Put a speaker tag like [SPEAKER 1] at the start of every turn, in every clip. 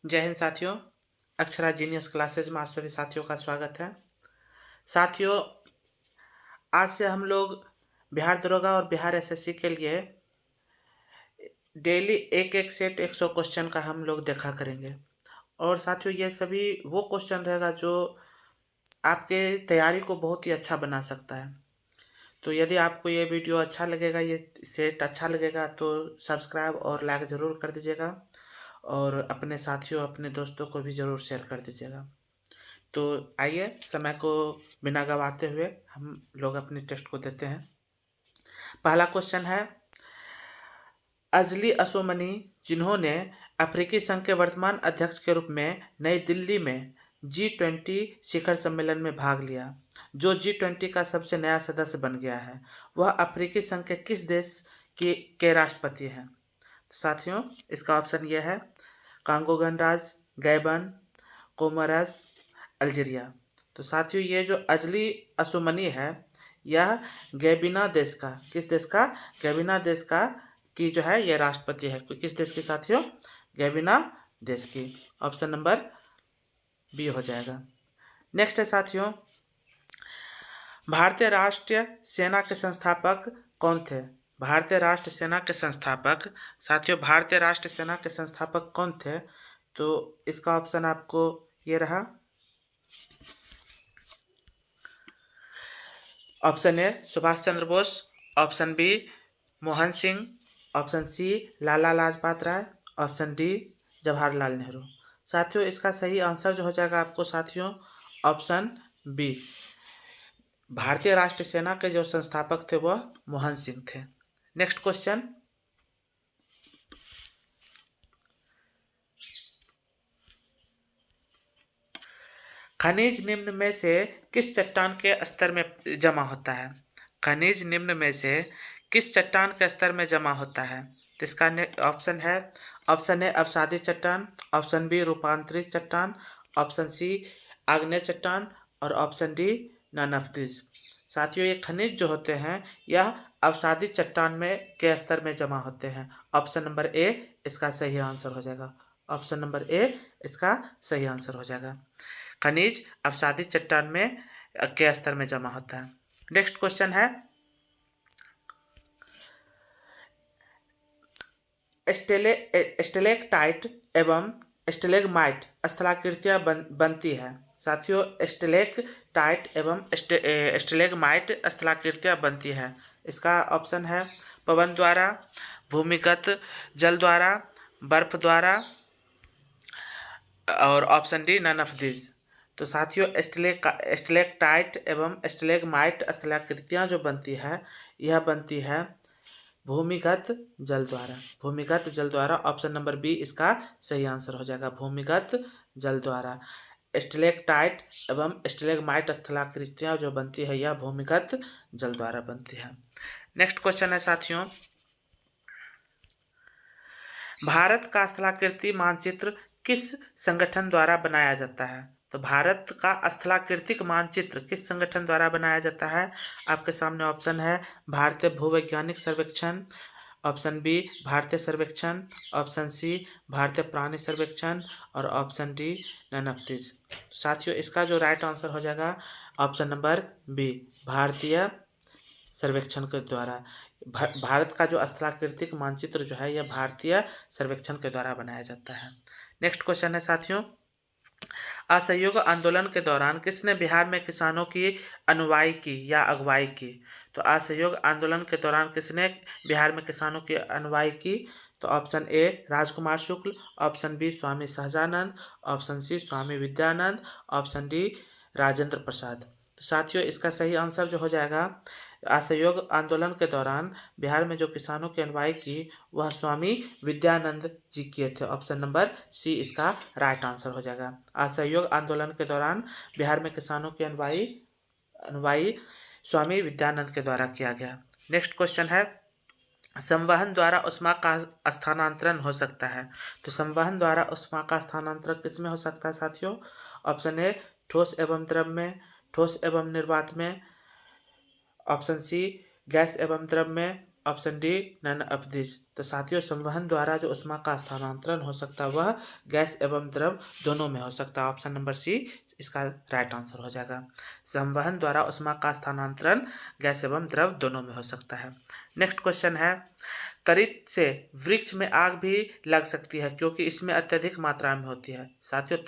[SPEAKER 1] जय हिंद साथियों। Akshara genius classes में आप सभी साथियों का स्वागत है। साथियों, आज से हम लोग बिहार दरोगा और बिहार एसएससी के लिए डेली एक एक सेट 100 क्वेश्चन का हम लोग देखा करेंगे। और साथियों, ये सभी वो क्वेश्चन रहेगा जो आपके तैयारी को बहुत ही अच्छा बना सकता है। तो यदि आपको ये वीडियो अच्छा लगेगा, ये सेट अच्छा लगेगा, तो सब्सक्राइब और लाइक ज़रूर कर दीजिएगा और अपने साथियों, अपने दोस्तों को भी ज़रूर शेयर कर दीजिएगा। तो आइए, समय को बिना गवाते हुए हम लोग अपने टेस्ट को देते हैं। पहला क्वेश्चन है, अजली असोमनी, जिन्होंने अफ्रीकी संघ के वर्तमान अध्यक्ष के रूप में नई दिल्ली में G20 शिखर सम्मेलन में भाग लिया, जो G20 का सबसे नया सदस्य बन गया है, वह अफ्रीकी संघ के किस देश के राष्ट्रपति हैं? तो साथियों, इसका ऑप्शन यह है कांगो गणराज्य, गैबन, कोमोरस, अल्जीरिया। तो साथियों, ये जो अजली असुमनी है, यह गैबिना देश का, किस देश का? गैबिना देश का की जो है ये राष्ट्रपति है। किस देश की साथियों? गैबिना देश की। ऑप्शन नंबर बी हो जाएगा। नेक्स्ट है साथियों, भारतीय राष्ट्रीय सेना के संस्थापक कौन थे? भारतीय राष्ट्र सेना के संस्थापक, साथियों, भारतीय राष्ट्र सेना के संस्थापक कौन थे? तो इसका ऑप्शन आपको ये रहा। Option A Subhash Chandra Bose, option B Mohan Singh, option C Lala Lajpat Rai, option D Jawaharlal Nehru. साथियों, इसका सही आंसर जो हो जाएगा आपको साथियों, ऑप्शन बी। भारतीय राष्ट्र सेना के जो संस्थापक थे वह मोहन सिंह थे। नेक्स्ट क्वेश्चन, खनिज निम्न में से किस चट्टान के स्तर में जमा होता है? खनिज निम्न में से किस चट्टान के स्तर में जमा होता है? तो इसका ऑप्शन है, ऑप्शन ए अवसादी चट्टान, ऑप्शन बी रूपांतरित चट्टान, ऑप्शन सी आग्नेय चट्टान और option D none of this. साथियों, ये खनिज जो होते हैं यह अवसादी चट्टान में के स्तर में जमा होते हैं। ऑप्शन नंबर ए इसका सही आंसर हो जाएगा। ऑप्शन नंबर ए इसका सही आंसर हो जाएगा। खनिज अवसादी चट्टान में के स्तर में जमा होता है। नेक्स्ट क्वेश्चन है, स्टेलेक्टाइट एवं स्टेलेगमाइट स्थलाकृतियां बनती है। साथियों, स्टेलेक्टाइट एवं स्टेलेगमाइट स्थलाकृतियां बनती है। इसका ऑप्शन है पवन द्वारा, भूमिगत जल द्वारा, बर्फ द्वारा और option D none of this. तो साथियों, स्टेलेक्टाइट एवं स्टेलेगमाइट स्थलाकृतियां जो बनती है, यह बनती है भूमिगत जल द्वारा। भूमिगत जल द्वारा, ऑप्शन नंबर बी इसका सही आंसर हो जाएगा। भूमिगत जल द्वारा स्टेलेक्टाइट एवं स्टेलेगमाइट स्थलाकृतियां जो बनती है यह भूमिगत जल द्वारा बनती है। नेक्स्ट क्वेश्चन है साथियों, भारत का स्थलाकृति मानचित्र किस संगठन द्वारा बनाया जाता है? तो भारत का स्थलाकृतिक मानचित्र किस संगठन द्वारा बनाया जाता है? आपके सामने ऑप्शन है भारतीय भूवैज्ञानिक सर्वेक्षण, ऑप्शन बी भारतीय सर्वेक्षण, ऑप्शन सी भारतीय प्राणी सर्वेक्षण और option D none of this. साथियों, इसका जो राइट आंसर हो जाएगा ऑप्शन नंबर बी, भारतीय सर्वेक्षण के द्वारा। भारत का जो स्थलाकृतिक मानचित्र जो है यह भारतीय सर्वेक्षण के द्वारा बनाया जाता है। नेक्स्ट क्वेश्चन है साथियों, असहयोग आंदोलन के दौरान किसने बिहार में किसानों की अनुवाई की या अगुवाई की? तो असहयोग आंदोलन के दौरान किसने बिहार में किसानों की अनुवाई की? तो option A Rajkumar Shukla, option B Swami Sahajanand, option C Swami Vidyanand, option D Rajendra Prasad. तो साथियों, इसका सही आंसर जो हो जाएगा, असहयोग आंदोलन के दौरान बिहार में जो किसानों की अगुवाई की वह स्वामी विद्यानंद जी किए थे। ऑप्शन नंबर सी इसका राइट आंसर हो जाएगा। असहयोग आंदोलन के दौरान बिहार में किसानों की अगुवाई स्वामी विद्यानंद के द्वारा किया गया। नेक्स्ट क्वेश्चन है, संवहन द्वारा ऊष्मा का स्थानांतरण हो सकता है। तो संवहन द्वारा ऊष्मा का स्थानांतरण किसमें हो सकता है साथियों? ऑप्शन ए ठोस एवं द्रव में, ठोस एवं निर्वात में, ऑप्शन सी गैस एवं द्रव में, ऑप्शन डी नन अपदिश। तो साथियों, संवहन द्वारा जो ऊष्मा का स्थानांतरण हो सकता है वह गैस एवं द्रव दोनों में हो सकता है। ऑप्शन नंबर सी इसका राइट आंसर हो जाएगा। संवहन द्वारा ऊष्मा का स्थानांतरण गैस एवं द्रव दोनों में हो सकता है। नेक्स्ट क्वेश्चन है, तरित से वृक्ष में आग भी लग सकती है क्योंकि इसमें अत्यधिक मात्रा में होती है। साथियों,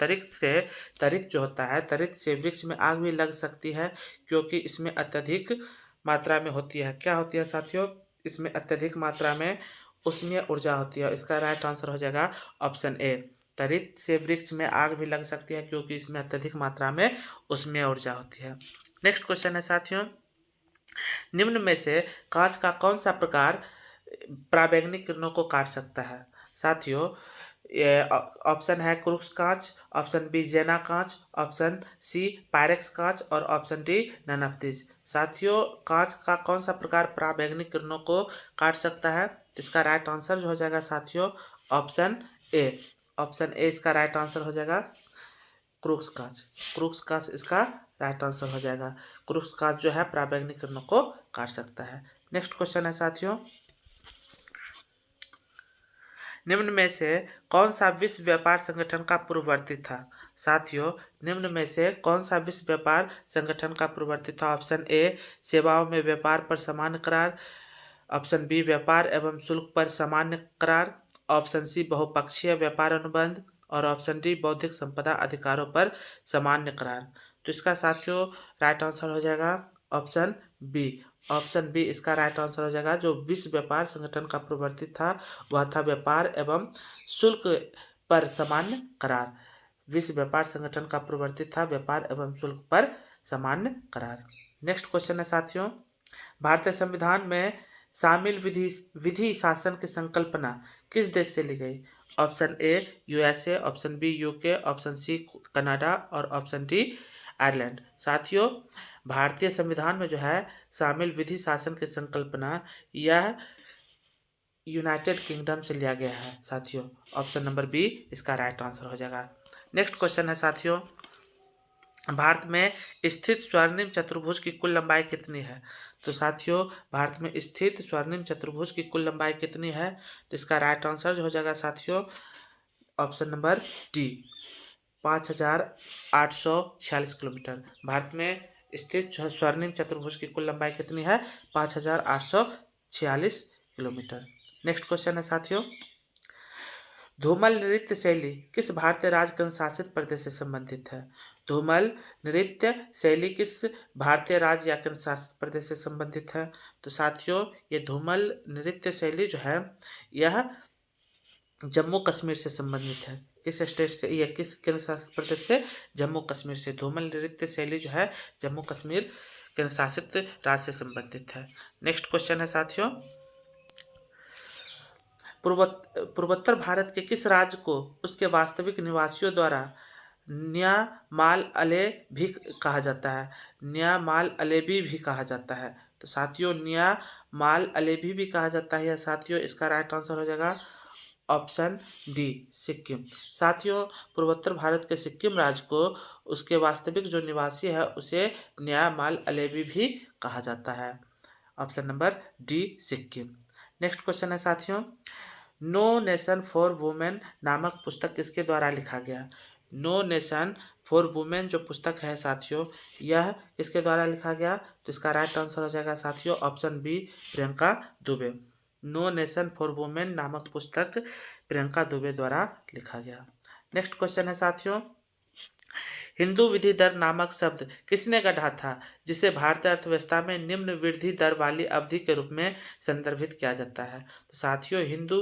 [SPEAKER 1] तरित जो होता है, तरित से वृक्ष में आग भी लग सकती है क्योंकि इसमें अत्यधिक मात्रा में होती है। क्या होती है साथियों? इसमें अत्यधिक मात्रा में उष्मीय ऊर्जा होती है। इसका राइट आंसर हो जाएगा ऑप्शन ए। तरित से वृक्ष में आग भी लग सकती है क्योंकि इसमें अत्यधिक मात्रा में उष्मीय ऊर्जा होती है। नेक्स्ट क्वेश्चन है साथियों, निम्न में से कांच का कौन सा प्रकार पराबैंगनी किरणों को काट सकता है? साथियों, ये ऑप्शन है क्रूक्स कांच, ऑप्शन बी जेना कांच, ऑप्शन सी पायरेक्स कांच और ऑप्शन डी ननअपदिश। साथियों, कांच का कौन सा प्रकार पराबैंगनी किरणों को काट सकता है? इसका राइट आंसर जो हो जाएगा साथियों ऑप्शन ए। ऑप्शन ए इसका राइट आंसर हो जाएगा क्रूक्स कांच। क्रूक्स कांच इसका राइट आंसर हो जाएगा। क्रूक्स कांच जो है पराबैंगनी किरणों को काट सकता है। नेक्स्ट क्वेश्चन है साथियों, निम्न में से कौन सा विश्व व्यापार संगठन का पूर्ववर्ती था? साथियों, निम्न में से कौन सा विश्व व्यापार संगठन का पूर्ववर्ती था? ऑप्शन ए सेवाओं में व्यापार पर सामान्य करार, ऑप्शन बी व्यापार एवं शुल्क पर सामान्य करार, ऑप्शन सी बहुपक्षीय व्यापार अनुबंध और ऑप्शन डी बौद्धिक संपदा अधिकारों पर सामान्य करार। तो इसका साथियों राइट आंसर हो जाएगा ऑप्शन बी। ऑप्शन बी इसका राइट आंसर हो जाएगा। जो विश्व व्यापार संगठन का प्रवर्ती था वह था व्यापार एवं शुल्क पर सामान्य करार। विश्व व्यापार संगठन का प्रवर्ती था व्यापार एवं शुल्क पर सामान्य करार। नेक्स्ट क्वेश्चन है साथियों, भारतीय संविधान में शामिल विधि विधि शासन की संकल्पना किस देश से ली गई? Option A USA, option B UK, option C Canada और ऑप्शन डी आयरलैंड। साथियों, भारतीय संविधान में जो है शामिल विधि शासन की संकल्पना यह यूनाइटेड किंगडम से लिया गया है। साथियों, ऑप्शन नंबर बी इसका राइट आंसर हो जाएगा। नेक्स्ट क्वेश्चन है साथियों, भारत में स्थित स्वर्णिम चतुर्भुज की कुल लंबाई कितनी है? तो साथियों, भारत में स्थित स्वर्णिम चतुर्भुज की कुल लंबाई कितनी है? तो इसका राइट आंसर जो हो जाएगा साथियों option number D 5846 kilometre. Bharat में स्थित स्वर्णिम चतुर्भुज की कुल लंबाई कितनी है? 5846 किलोमीटर। नेक्स्ट क्वेश्चन है साथियों, धूमल नृत्य शैली किस भारतीय राज्य केंद्र शासित प्रदेश से संबंधित है? धूमल नृत्य शैली किस भारतीय राज्य या केंद्र शासित प्रदेश से संबंधित है? तो साथियों, ये धूमल नृत्य शैली जो है यह जम्मू कश्मीर से संबंधित है। किस स्टेट से या किस केंद्र शासित प्रदेश से? जम्मू कश्मीर से। धूमल नृत्य शैली जो है जम्मू कश्मीर केंद्र शासित राज्य से संबंधित है। नेक्स्ट क्वेश्चन है साथियों, पूर्वोत्तर भारत के किस राज्य को उसके वास्तविक निवासियों द्वारा न्यामाल अले भी कहा जाता है? न्यामाल अलेबी भी कहा जाता है। तो साथियों, न्यामाल अलेबी भी कहा जाता है। साथियों, इसका राइट आंसर हो जाएगा ऑप्शन डी सिक्किम। साथियों, पूर्वोत्तर भारत के सिक्किम राज्य को उसके वास्तविक जो निवासी है उसे न्यामाल अलेबी भी कहा जाता है। Option number D Sikkim. Next question है साथियों, नो नेशन फॉर वुमेन नामक पुस्तक किसके द्वारा लिखा गया? नो नेशन फॉर वुमेन जो पुस्तक है साथियों यह किसके द्वारा लिखा गया? तो इसका राइट आंसर हो जाएगा साथियों option B Priyanka Dubey. No nation for women नामक पुस्तक प्रियंका दुबे द्वारा लिखा गया। नेक्स्ट क्वेश्चन है साथियों, हिंदू वृद्धि दर नामक शब्द किसने गढ़ा था जिसे भारतीय अर्थव्यवस्था में निम्न वृद्धि दर वाली अवधि के रूप में संदर्भित किया जाता है? तो साथियों, हिंदू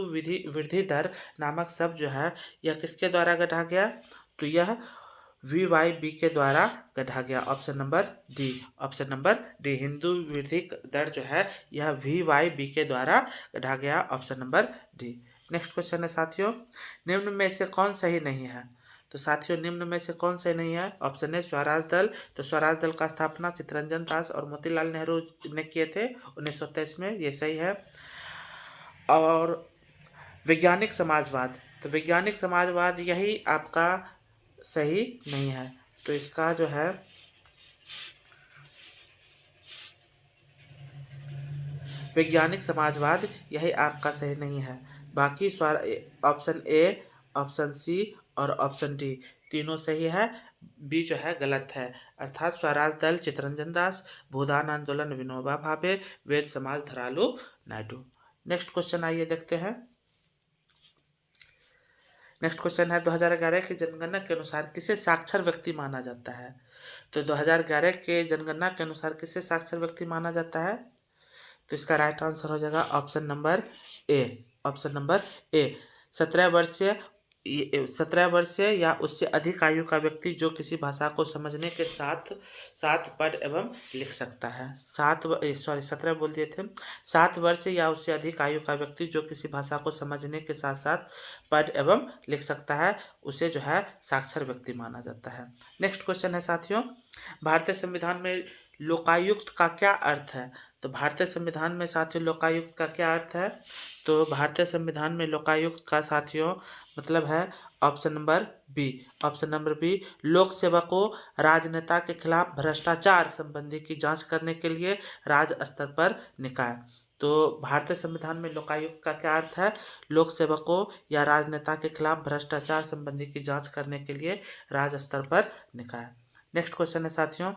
[SPEAKER 1] वृद्धि दर नामक शब्द जो है यह किसके द्वारा गढ़ा गया? तो यह VYB के द्वारा गढ़ा गया। Option number D. Option number D Hindu वृद्धि दर जो है यह VYB के द्वारा गढ़ा गया। Option number D. Next question है साथियों, निम्न में से कौन सही नहीं है? तो साथियों, निम्न में से कौन सही नहीं है? ऑप्शन ए स्वराज दल। तो स्वराज दल का स्थापना चित्तरंजन दास और मोतीलाल नेहरू ने किए थे 1923 में, ये सही है। और वैज्ञानिक समाजवाद, तो वैज्ञानिक समाजवाद यही आपका सही नहीं है। तो इसका जो है वैज्ञानिक समाजवाद, यही आपका सही नहीं है। बाकी ऑप्शन ए, ऑप्शन सी और ऑप्शन डी तीनों सही है। बी जो है गलत है। अर्थात स्वराज दल चित्तरंजन दास, भूदान आंदोलन विनोबा भावे, वेद समाज धरालू नायडू। नेक्स्ट क्वेश्चन आइए देखते हैं। नेक्स्ट क्वेश्चन है 2011 की जनगणना के अनुसार किसे साक्षर व्यक्ति माना जाता है? तो 2011 के जनगणना के अनुसार किसे साक्षर व्यक्ति माना जाता है? तो इसका राइट आंसर हो जाएगा ऑप्शन नंबर ए। ऑप्शन नंबर ए 17 वर्षीय या उससे अधिक आयु का व्यक्ति जो किसी भाषा को समझने के साथ साथ पढ़ एवं लिख सकता है। 17 बोल दिए थे। 7 वर्ष या उससे अधिक आयु का व्यक्ति जो किसी भाषा को समझने के साथ साथ पढ़ एवं लिख सकता है, उसे जो है साक्षर व्यक्ति माना जाता है। नेक्स्ट क्वेश्चन है साथियों, भारतीय संविधान में लोकायुक्त का क्या अर्थ है? तो भारतीय संविधान में साथियों लोकायुक्त का क्या अर्थ है? तो भारतीय संविधान में लोकायुक्त का साथियों मतलब है option number B. Option number B, लोक सेवकों राजनेता के खिलाफ भ्रष्टाचार संबंधी की जांच करने के लिए राज्य स्तर पर निकाय। तो भारतीय संविधान में लोकायुक्त का क्या अर्थ है? लोक सेवकों या राजनेता के खिलाफ भ्रष्टाचार संबंधी की जांच करने के लिए राज्य स्तर पर निकाय। नेक्स्ट क्वेश्चन है साथियों,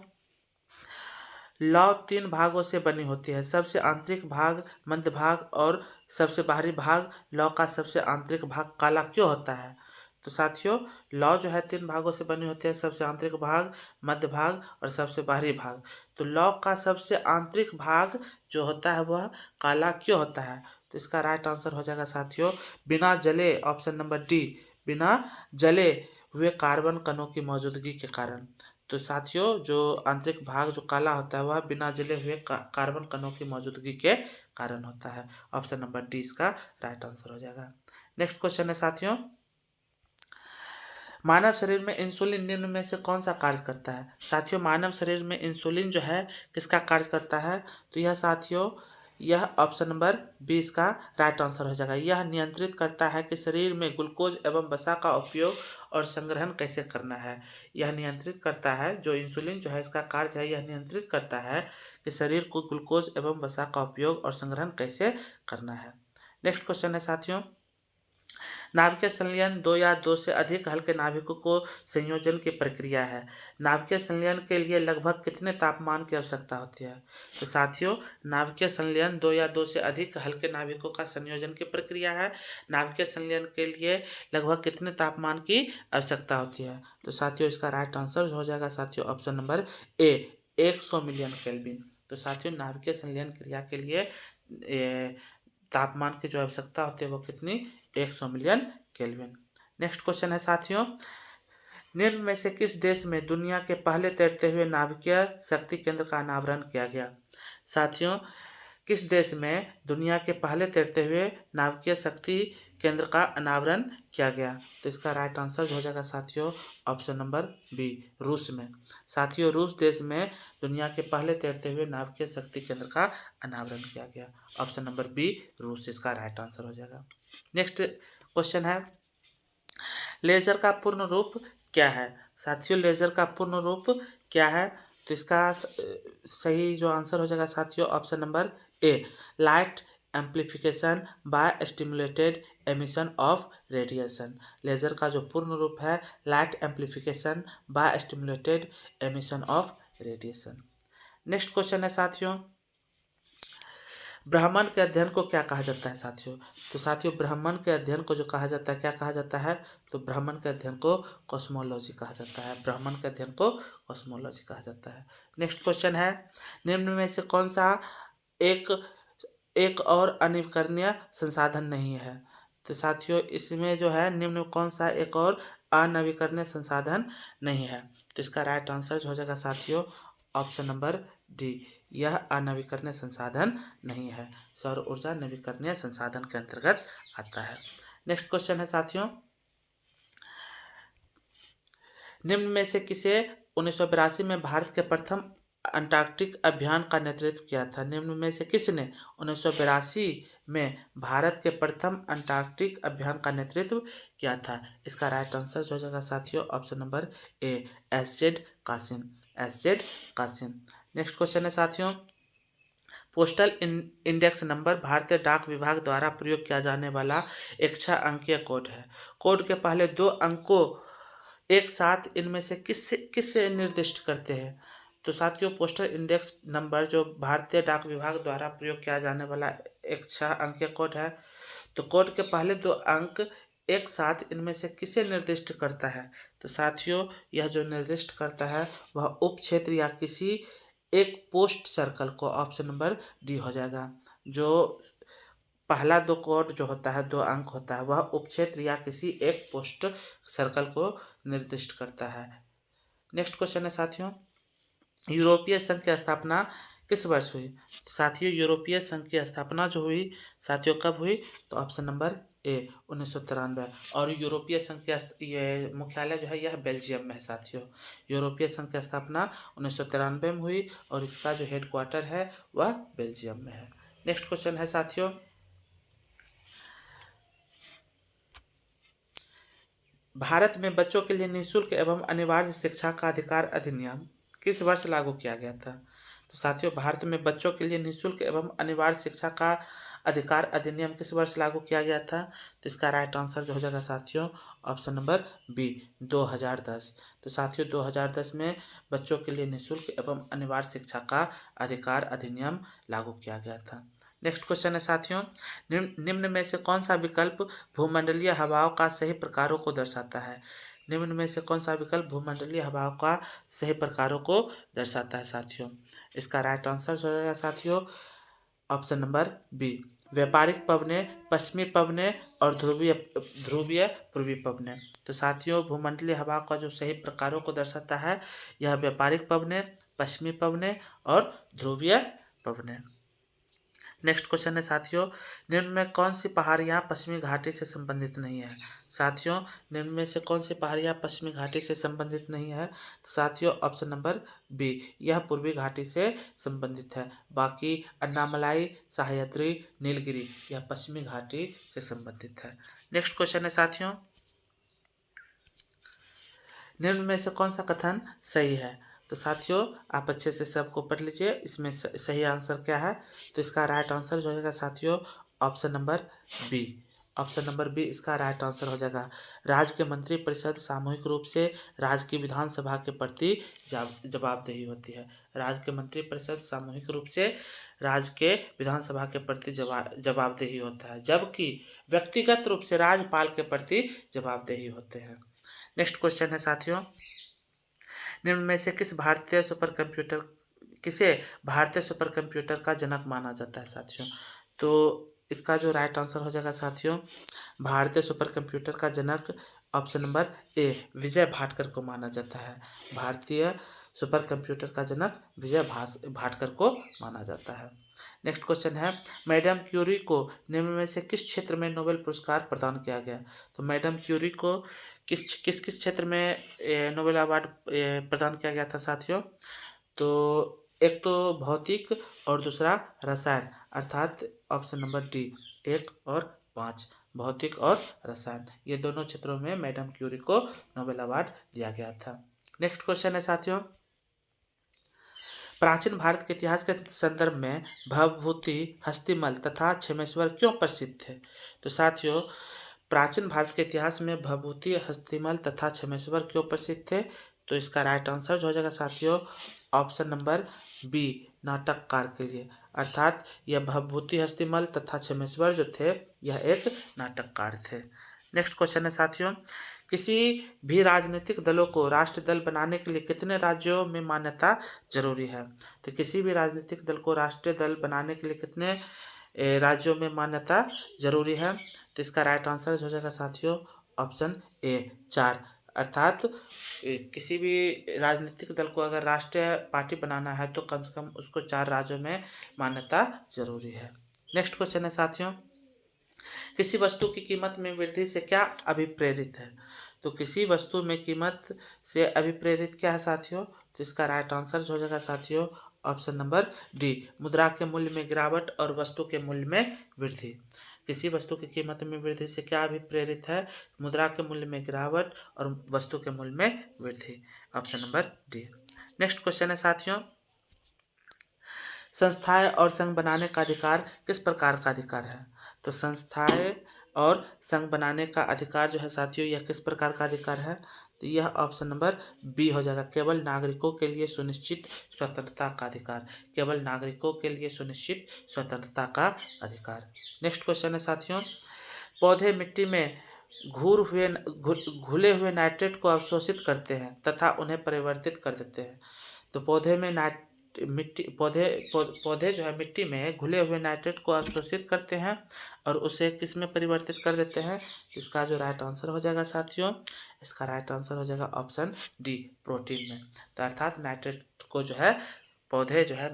[SPEAKER 1] लौ 3 भागों से बनी होती है। सबसे आंतरिक भाग, मध्य भाग और सबसे बाहरी भाग। लौ का सबसे आंतरिक भाग काला क्यों होता है? तो साथियों लौ जो है 3 भागों से बनी होती है, सबसे आंतरिक भाग, मध्य भाग और सबसे बाहरी भाग। तो लौ का सबसे आंतरिक भाग जो होता है वह काला क्यों होता है? तो इसका राइट आंसर हो जाएगा साथियों बिना जले, ऑप्शन नंबर डी, बिना जले हुए कार्बन कणों की मौजूदगी के कारण। तो साथियों जो आंतरिक भाग जो काला होता है वह बिना जले हुए कार्बन कणों की मौजूदगी के कारण होता है। ऑप्शन नंबर डी इसका राइट आंसर हो जाएगा। नेक्स्ट क्वेश्चन है साथियों, मानव शरीर में इंसुलिन निम्न में से कौन सा कार्य करता है? साथियों मानव शरीर में इंसुलिन जो है किसका कार्य करता है? तो यह साथियों यह ऑप्शन नंबर 20 का राइट आंसर हो जाएगा। यह नियंत्रित करता है कि शरीर में ग्लूकोज एवं वसा का उपयोग और संग्रहण कैसे करना है। यह नियंत्रित करता है, जो इंसुलिन जो है इसका कार्य है यह नियंत्रित करता है कि शरीर को ग्लूकोज एवं वसा का उपयोग और संग्रहण कैसे करना है। नेक्स्ट क्वेश्चन है साथियों, नाभिकीय संलयन 2 या 2 से अधिक हल्के नाभिकों को संयोजन की प्रक्रिया है। नाभिकीय संलयन के लिए लगभग कितने तापमान की आवश्यकता होती है? तो साथियों नाभिकीय संलयन 2 या 2 से अधिक हल्के नाभिकों का संयोजन की प्रक्रिया है। नाभिकीय संलयन के लिए लगभग कितने तापमान की आवश्यकता होती है? तो साथियों इसका राइट आंसर हो जाएगा साथियों ऑप्शन नंबर ए, 100 मिलियन केल्विन। तो साथियों नाभिकीय संलयन क्रिया के लिए तापमान की जो आवश्यकता होती है वो कितनी? 100 मिलियन केल्विन। नेक्स्ट क्वेश्चन है साथियों, निम्न में से किस देश में दुनिया के पहले तैरते हुए नाभिकीय शक्ति केंद्र का अनावरण किया गया? साथियों किस देश में दुनिया के पहले तैरते हुए नाभिकीय शक्ति केंद्र का अनावरण किया गया? तो इसका राइट आंसर हो जाएगा साथियों ऑप्शन नंबर बी, रूस में। साथियों रूस देश में दुनिया के पहले तैरते हुए नाभिकीय शक्ति केंद्र का अनावरण किया गया। ऑप्शन नंबर बी रूस इसका राइट आंसर हो जाएगा। नेक्स्ट क्वेश्चन है, लेजर का पूर्ण रूप क्या है? साथियों लेजर का पूर्ण रूप क्या है? तो इसका सही जो आंसर हो जाएगा साथियों option number A, light amplification by stimulated emission of radiation. Laser का जो पूर्ण रूप है light amplification by stimulated emission of radiation. Next question है साथियों, ब्रह्मांड के अध्ययन को क्या कहा जाता है साथियों? तो साथियों ब्रह्मांड के अध्ययन को जो कहा जाता है क्या कहा जाता है? तो ब्रह्मांड के अध्ययन को कॉस्मोलॉजी कहा जाता है। ब्रह्मांड के अध्ययन को कॉस्मोलॉजी कहा जाता है। नेक्स्ट क्वेश्चन है, निम्न में से कौन सा एक और अनवीकरणीय संसाधन नहीं है? तो साथियों इसमें जो है निम्न कौन सा एक और अनवीकरणीय संसाधन नहीं है? तो इसका राइट आंसर हो जाएगा साथियों ऑप्शन नंबर डी, यह अनवीकरणीय संसाधन नहीं है। सौर ऊर्जा नवीकरणीय संसाधन के अंतर्गत आता है। नेक्स्ट क्वेश्चन है साथियों, निम्न में से किसे 1982 में भारत के प्रथम अंटार्कटिक अभियान का नेतृत्व किया था? निम्न में से किसने 1982 में भारत के प्रथम अंटार्कटिक अभियान का नेतृत्व किया था? इसका राइट आंसर हो जाएगा साथियों option number A, S Z Qasim. S Z Qasim. Next question है साथियों, पोस्टल इंडेक्स नंबर भारतीय डाक विभाग द्वारा प्रयोग किया जाने वाला एक 6 अंकीय कोड है। कोड के पहले 2 अंकों एक साथ इनमें से किससे निर्दिष्ट करते हैं? तो साथियों, पोस्टल इंडेक्स नंबर जो भारतीय डाक विभाग द्वारा प्रयोग किया जाने वाला एक 6 अंकीय कोड है, तो कोड के पहले 2 अंक एक साथ इनमें से किसे निर्दिष्ट करता है? तो साथियों, यह जो निर्दिष्ट करता है वह उप क्षेत्र या किसी एक पोस्ट सर्कल को, ऑप्शन नंबर डी हो जाएगा। जो पहला 2 कोड जो होता है, 2 अंक होता है, वह उपक्षेत्र या किसी एक पोस्ट सर्कल को निर्दिष्ट करता है। नेक्स्ट क्वेश्चन है साथियों, यूरोपीय संघ की स्थापना किस वर्ष हुई? साथियों, यूरोपीय संघ की स्थापना जो हुई साथियों कब हुई? तो ऑप्शन नंबर ए 1993। और यूरोपीय संघ के ये मुख्यालय जो है यह बेल्जियम में है साथियों। यूरोपीय संघ की स्थापना 1993 में हुई और इसका जो हेडक्वार्टर है वह बेल्जियम में है। नेक्स्ट क्वेश्चन है साथियों, भारत में बच्चों के लिए निःशुल्क एवं अनिवार्य शिक्षा का अधिकार अधिनियम किस वर्ष लागू किया गया था? तो साथियों, भारत में बच्चों के लिए निःशुल्क एवं अनिवार्य शिक्षा का अधिकार अधिनियम किस वर्ष लागू किया गया था? तो इसका राइट आंसर जो हो जाएगा साथियों, ऑप्शन नंबर बी 2010। तो साथियों, 2010 में बच्चों के लिए निःशुल्क एवं अनिवार्य शिक्षा का अधिकार अधिनियम लागू किया गया था। नेक्स्ट क्वेश्चन है साथियों, निम्न में से कौन सा विकल्प भूमंडलीय हवाओं का सही प्रकारों को दर्शाता है? निम्न में से कौन सा विकल्प भूमंडलीय हवाओं का सही प्रकारों को दर्शाता है साथियों? इसका राइट आंसर हो जाएगा साथियों, ऑप्शन नंबर बी व्यापारिक पवने, पश्चिमी पवने और ध्रुवीय ध्रुवीय पूर्वी पवने। तो साथियों, भूमंडलीय हवा का जो सही प्रकारों को दर्शाता है यह व्यापारिक पवने, पश्चिमी पवने और ध्रुवीय पवने। नेक्स्ट क्वेश्चन है साथियों, निम्न में कौन सी पहाड़ियाँ पश्चिमी घाटी से संबंधित नहीं है? साथियों, निम्न में से कौन सी पहाड़ियाँ पश्चिमी घाटी से संबंधित नहीं है? तो साथियों, ऑप्शन नंबर बी यह पूर्वी घाटी से संबंधित है। बाकी अन्नामलाई, सह्याद्री, नीलगिरी यह पश्चिमी घाटी से संबंधित है। नेक्स्ट क्वेश्चन है साथियों, निम्न में से कौन सा कथन सही है? तो साथियों, आप अच्छे से सबको पढ़ लीजिए, इसमें सही आंसर क्या है? तो इसका राइट आंसर जो हो जाएगा साथियों, option number B. Option number B इसका राइट आंसर हो जाएगा। राज्य के मंत्रिपरिषद सामूहिक रूप से राज्य की विधानसभा के प्रति जवाबदेही होती है। राज्य के मंत्रिपरिषद सामूहिक रूप से राज्य के विधानसभा के प्रति जवाबदेही होता है, जबकि व्यक्तिगत रूप से राज्यपाल के प्रति जवाबदेही होते हैं। नेक्स्ट क्वेश्चन है साथियों, निम्न में से किसे भारतीय सुपर कंप्यूटर का जनक माना जाता है साथियों? तो इसका जो राइट आंसर हो जाएगा साथियों, भारतीय सुपर कंप्यूटर का जनक ऑप्शन नंबर ए विजय भाटकर को माना जाता है। भारतीय सुपर कंप्यूटर का जनक विजय भाटकर को माना जाता है। नेक्स्ट क्वेश्चन है, मैडम क्यूरी को निम्न में से किस क्षेत्र में नोबेल पुरस्कार प्रदान किया गया? तो मैडम क्यूरी को किस किस किस क्षेत्र में नोबेल अवार्ड प्रदान किया गया था साथियों? तो एक तो भौतिक और दूसरा रसायन, अर्थात ऑप्शन नंबर डी 1 और 5, भौतिक और रसायन, ये दोनों क्षेत्रों में मैडम क्यूरी को नोबेल अवार्ड दिया गया था। नेक्स्ट क्वेश्चन है साथियों, प्राचीन भारत के इतिहास के संदर्भ में भवभूति, हस्तिमल तथा क्षमेश्वर क्यों प्रसिद्ध थे? तो साथियों, प्राचीन भारत के इतिहास में भवभूति, हस्तिमल तथा क्षमेश्वर क्यों प्रसिद्ध थे? तो इसका राइट आंसर जो हो जाएगा साथियों, ऑप्शन नंबर बी नाटककार के लिए, अर्थात यह भवभूति, हस्तिमल तथा क्षमेश्वर जो थे यह एक नाटककार थे। नेक्स्ट क्वेश्चन है साथियों, किसी भी राजनीतिक दलों को राष्ट्रीय दल बनाने के लिए कितने राज्यों में मान्यता जरूरी है? तो किसी भी राजनीतिक दल को राष्ट्रीय दल बनाने के लिए कितने राज्यों में मान्यता जरूरी है? तो इसका राइट आंसर हो जाएगा साथियों, ऑप्शन ए 4, अर्थात किसी भी राजनीतिक दल को अगर राष्ट्रीय पार्टी बनाना है तो कम से कम उसको 4 राज्यों में मान्यता जरूरी है। नेक्स्ट क्वेश्चन है साथियों, किसी वस्तु की कीमत में वृद्धि से क्या अभिप्रेरित है? तो किसी वस्तु में कीमत से अभिप्रेरित क्या है साथियों? तो इसका राइट आंसर हो जाएगा साथियों, ऑप्शन नंबर डी मुद्रा के मूल्य में गिरावट और वस्तु के मूल्य में वृद्धि। किसी वस्तु की कीमत में वृद्धि से क्या अभिप्रेरित है? मुद्रा के मूल्य में गिरावट और वस्तु के मूल्य में वृद्धि, option number D. Next question है साथियों, संस्थाएं और संघ बनाने का अधिकार किस प्रकार का अधिकार है? तो संस्थाएं और संघ बनाने का अधिकार जो है साथियों, यह किस प्रकार का अधिकार है? तो यह ऑप्शन नंबर बी हो जाएगा, केवल नागरिकों के लिए सुनिश्चित स्वतंत्रता का अधिकार। केवल नागरिकों के लिए सुनिश्चित स्वतंत्रता का अधिकार। नेक्स्ट क्वेश्चन है साथियों, पौधे मिट्टी में घुले हुए नाइट्रेट को अवशोषित करते हैं तथा उन्हें परिवर्तित कर देते हैं। तो पौधे में पौधे जो है मिट्टी में घुले हुए नाइट्रेट को अवशोषित करते हैं और उसे किस में परिवर्तित कर देते हैं? इसका जो राइट आंसर हो जाएगा साथियों, इसका राइट आंसर हो जाएगा ऑप्शन डी, प्रोटीन में। तो अर्थात नाइट्रेट को जो है पौधे जो है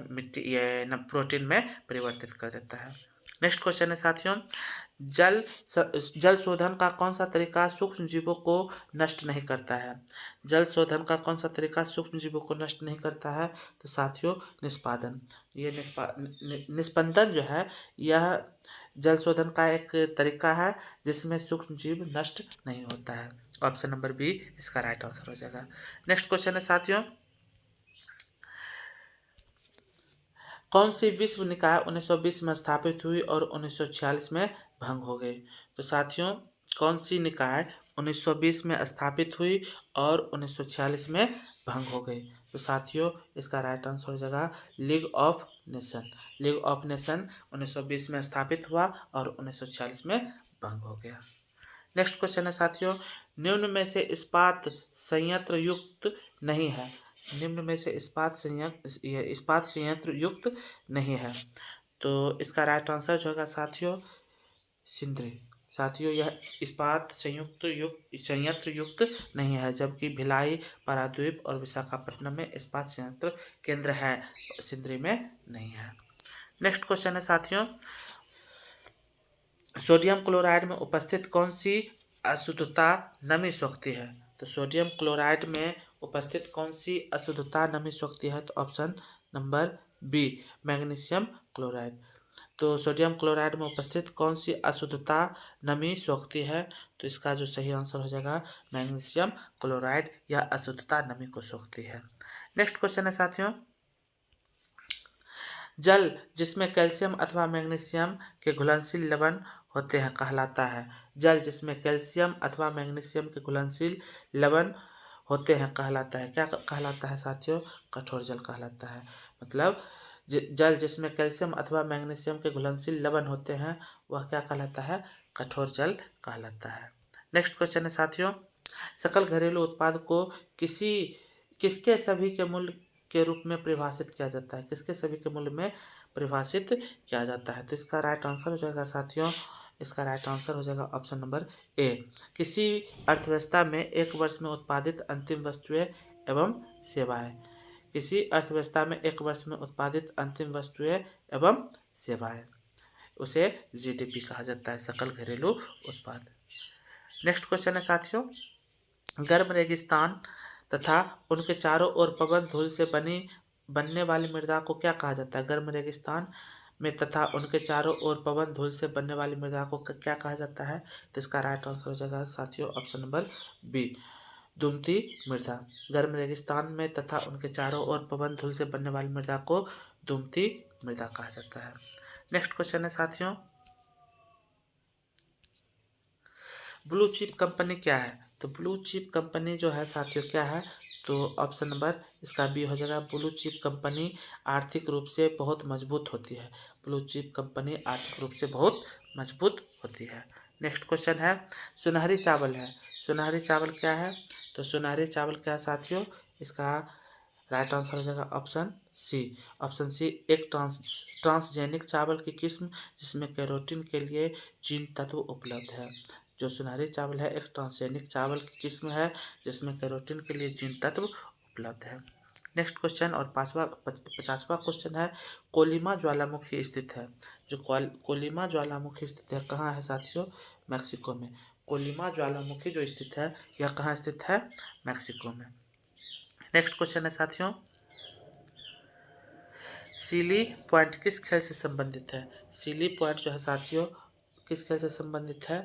[SPEAKER 1] प्रोटीन में परिवर्तित कर देता है। नेक्स्ट क्वेश्चन है साथियों, जल शोधन का कौन सा तरीका सूक्ष्म जीवों को नष्ट नहीं करता है? जल शोधन का कौन सा तरीका सूक्ष्म जीवों को नष्ट नहीं करता है? तो साथियों निष्पादन। ये निस्पंदन जो है यह जल शोधन का एक तरीका है जिसमें सूक्ष्म जीव नष्ट नहीं होता है। ऑप्शन नंबर बी इसका राइट आंसर हो जाएगा। नेक्स्ट क्वेश्चन है साथियों, कौन सी विश्व निकाय 1920 में स्थापित हुई और 1946 में भंग हो गई? तो साथियों कौन सी निकाय 1920 में स्थापित हुई और 1946 में भंग हो गई? तो साथियों इसका राइट आंसर हो जाएगा league of nation. League of nation 1920 में स्थापित हुआ और 1946 में भंग हो गया। नेक्स्ट क्वेश्चन है साथियों, निम्न में से इस्पात संयंत्र युक्त नहीं है। निम्न में से इस्पात संयंत्र युक्त नहीं है। तो इसका राइट आंसर जो होगा साथियों सिंदरी। साथियों यह इस्पात संयंत्र युक्त नहीं है, जबकि भिलाई, पारादीप और विशाखापट्टनम में इस्पात संयंत्र केंद्र है, सिंदरी में नहीं है। नेक्स्ट क्वेश्चन है साथियों, सोडियम क्लोराइड में उपस्थित कौन सी अशुद्धता नमी सोखती है? तो सोडियम क्लोराइड में उपस्थित कौन सी अशुद्धता नमी सोखती है? तो option number B, magnesium chloride. तो सोडियम क्लोराइड में उपस्थित कौन सी अशुद्धता नमी सोखती है? तो इसका जो सही आंसर हो जाएगा मैग्नीशियम क्लोराइड, या अशुद्धता नमी को सोखती है। नेक्स्ट क्वेश्चन है साथियों, जल जिसमें कैल्शियम अथवा मैग्नीशियम के घुलनशील लवण होते हैं कहलाता है। जल जिसमें कैल्शियम अथवा मैग्नीशियम के घुलनशील लवण होते हैं कहलाता है, क्या कहलाता है साथियों? कठोर जल कहलाता है। मतलब जल जिसमें कैल्शियम अथवा मैग्नीशियम के घुलनशील लवण होते हैं वह क्या कहलाता है? कठोर जल कहलाता है। नेक्स्ट क्वेश्चन है साथियों, सकल घरेलू उत्पाद को किसके सभी के मूल्य के रूप में परिभाषित किया जाता है? किसके सभी के मूल्य में परिभाषित किया जाता है? तो इसका राइट आंसर हो जाएगा साथियों, इसका राइट आंसर हो जाएगा ऑप्शन नंबर ए, किसी अर्थव्यवस्था में एक वर्ष में उत्पादित अंतिम वस्तुएं एवं सेवाएं। किसी अर्थव्यवस्था में एक वर्ष में उत्पादित अंतिम वस्तुएं एवं सेवाएं, उसे जीडीपी कहा जाता है, सकल घरेलू उत्पाद। नेक्स्ट क्वेश्चन है साथियों, गर्म रेगिस्तान तथा उनके चारों ओर पवन धूल से बनने वाली मृदा को क्या कहा जाता है? गर्म रेगिस्तान में तथा उनके चारों ओर पवन धूल से बनने वाली मृदा को क्या कहा जाता है? तो इसका राइट आंसर हो जाएगा साथियों ऑप्शन नंबर बी, दुमती मृदा। गर्म रेगिस्तान में तथा उनके चारों ओर पवन धूल से बनने वाली मृदा को दुमती मृदा कहा जाता है। नेक्स्ट क्वेश्चन है साथियों, ब्लू चिप कंपनी क्या है? तो ब्लू चिप कंपनी जो है साथियों क्या है? तो ऑप्शन नंबर इसका बी हो जाएगा, ब्लू चिप कंपनी आर्थिक रूप से बहुत मजबूत होती है। ब्लू चिप कंपनी आर्थिक रूप से बहुत मजबूत होती है। नेक्स्ट क्वेश्चन है, सुनहरी चावल है। सुनहरी चावल क्या है? तो सुनहरी चावल क्या है साथियों? इसका राइट आंसर हो जाएगा ऑप्शन सी। ऑप्शन सी एक ट्रांसजेनिक चावल की किस्म जिसमें कैरोटीन के लिए जीन तत्व उपलब्ध है। जो सुनहरी चावल है एक ट्रांसजेनिक चावल की किस्म है जिसमें कैरोटीन के लिए जीन तत्व उपलब्ध है। नेक्स्ट क्वेश्चन और 50वां क्वेश्चन है, कोलिमा ज्वालामुखी स्थित है। जो कोलिमा ज्वालामुखी स्थित है कहाँ है साथियों? मैक्सिको में। कोलिमा ज्वालामुखी जो स्थित है यह कहाँ स्थित है? मैक्सिको में। नेक्स्ट क्वेश्चन है साथियों, सीली पॉइंट किस खेल से संबंधित है? सीली पॉइंट जो है साथियों किस खेल से संबंधित है?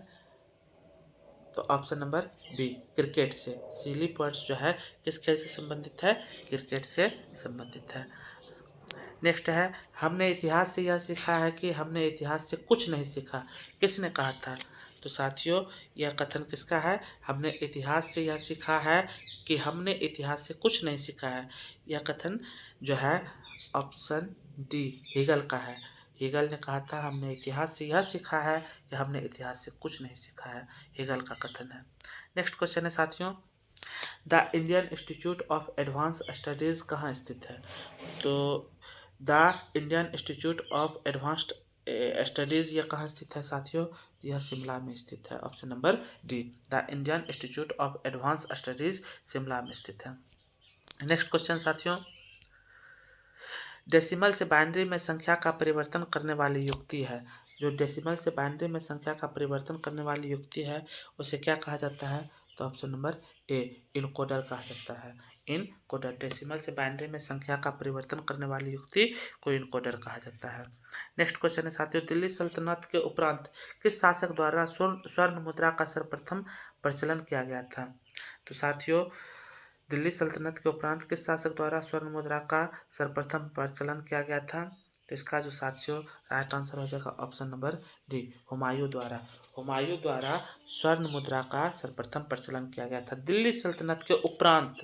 [SPEAKER 1] तो ऑप्शन नंबर बी, क्रिकेट से। सीली पॉइंट्स जो है किस खेल से संबंधित है? क्रिकेट से संबंधित है। नेक्स्ट है, हमने इतिहास से यह सीखा है कि हमने इतिहास से कुछ नहीं सीखा, किसने कहा था? तो साथियों, यह कथन किसका है? हमने इतिहास से यह सीखा है कि हमने इतिहास से कुछ नहीं सीखा है। यह कथन जो है ऑप्शन डी हेगल का है। हेगल ने कहा था हमने इतिहास से यह सीखा है कि हमने इतिहास से कुछ नहीं सीखा है। हेगल का कथन है। नेक्स्ट क्वेश्चन है साथियों, the Indian institute of advance studies कहाँ स्थित है? तो the Indian institute of advanced studies यह कहाँ स्थित है साथियों? यह शिमला में स्थित है। Option number D, the Indian institute of advance studies Shimla में स्थित है। नेक्स्ट क्वेश्चन साथियों, डेसिमल से बाइनरी में संख्या का परिवर्तन करने वाली युक्ति है। जो डेसिमल से बाइनरी में संख्या का परिवर्तन करने वाली युक्ति है उसे क्या कहा जाता है? तो ऑप्शन नंबर ए, इनकोडर कहा जाता है। इनकोडर, डेसिमल से बाइनरी में संख्या का परिवर्तन करने वाली युक्ति को इनकोडर कहा जाता है। नेक्स्ट क्वेश्चन है साथियों, दिल्ली सल्तनत के उपरांत किस शासक द्वारा स्वर्ण मुद्रा का सर्वप्रथम प्रचलन किया गया था? तो साथियों, दिल्ली सल्तनत के उपरांत किस शासक द्वारा स्वर्ण मुद्रा का सर्वप्रथम प्रचलन किया गया था? तो इसका जो साथियों राइट आंसर हो जाएगा ऑप्शन नंबर डी, हुमायूं द्वारा। हुमायूं द्वारा स्वर्ण मुद्रा का सर्वप्रथम प्रचलन किया गया था दिल्ली सल्तनत के उपरांत,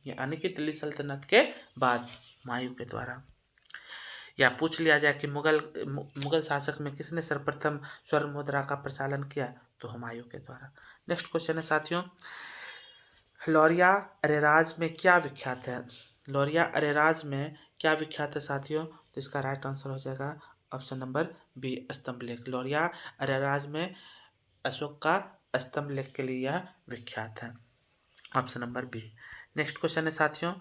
[SPEAKER 1] यानी कि दिल्ली सल्तनत के बाद हुमायूं के द्वारा। या पूछ लिया जाए कि मुगल शासक में किसने सर्वप्रथम स्वर्ण मुद्रा का प्रचलन किया? तो हुमायूं के द्वारा। नेक्स्ट क्वेश्चन है साथियों, लौरिया अरेराज में क्या विख्यात है? लौरिया अरेराज में क्या विख्यात है साथियों? तो इसका राइट आंसर हो जाएगा ऑप्शन नंबर बी, स्तंभ लेख। लौरिया अरेराज में अशोक का स्तंभ लेख के लिए यह विख्यात है। Option number B. Next question है साथियों,